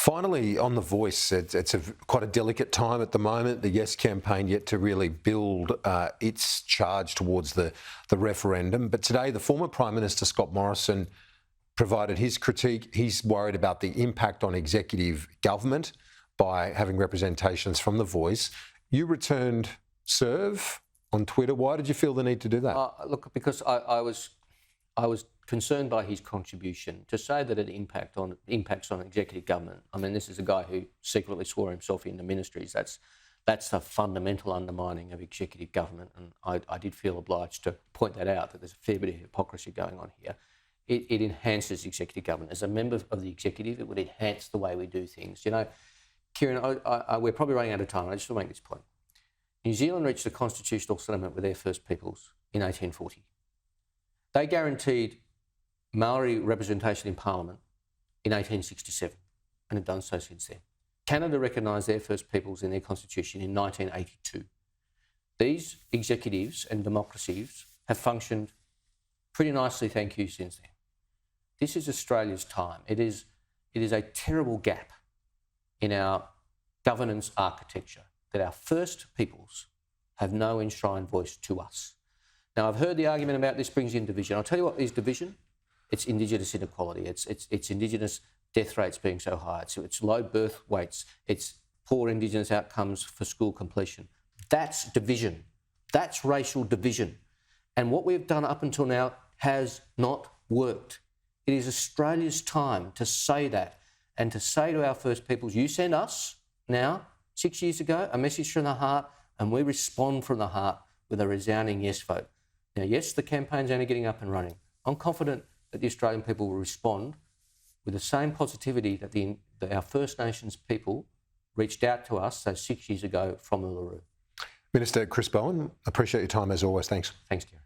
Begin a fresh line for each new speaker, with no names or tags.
Finally, on The Voice, it's quite a delicate time at the moment. The Yes campaign yet to really build its charge towards the referendum. But today, the former Prime Minister, Scott Morrison, provided his critique. He's worried about the impact on executive government by having representations from The Voice. You returned serve on Twitter. Why did you feel the need to do that?
Look, because I was concerned by his contribution. To say that it impacts on executive government, I mean, this is a guy who secretly swore himself into ministries. That's a fundamental undermining of executive government, and I did feel obliged to point that out, that there's a fair bit of hypocrisy going on here. It enhances executive government. As a member of the executive, it would enhance the way we do things. You know, Kieran, we're probably running out of time. I just want to make this point. New Zealand reached a constitutional settlement with their First Peoples in 1840. They guaranteed Maori representation in Parliament in 1867 and have done so since then. Canada recognised their First Peoples in their constitution in 1982. These executives and democracies have functioned pretty nicely, thank you, since then. This is Australia's time. It is a terrible gap in our governance architecture that our First Peoples have no enshrined voice to us. Now, I've heard the argument about this brings in division. I'll tell you what is division. It's Indigenous inequality. It's Indigenous death rates being so high. It's low birth weights. It's poor Indigenous outcomes for school completion. That's division. That's racial division. And what we've done up until now has not worked. It is Australia's time to say that and to say to our First Peoples, you send us now, 6 years ago, a message from the heart, and we respond from the heart with a resounding yes vote. Now, yes, the campaign's only getting up and running. I'm confident that the Australian people will respond with the same positivity that our First Nations people reached out to us those 6 years ago from Uluru.
Minister Chris Bowen, appreciate your time as always. Thanks.
Thanks, Kieran.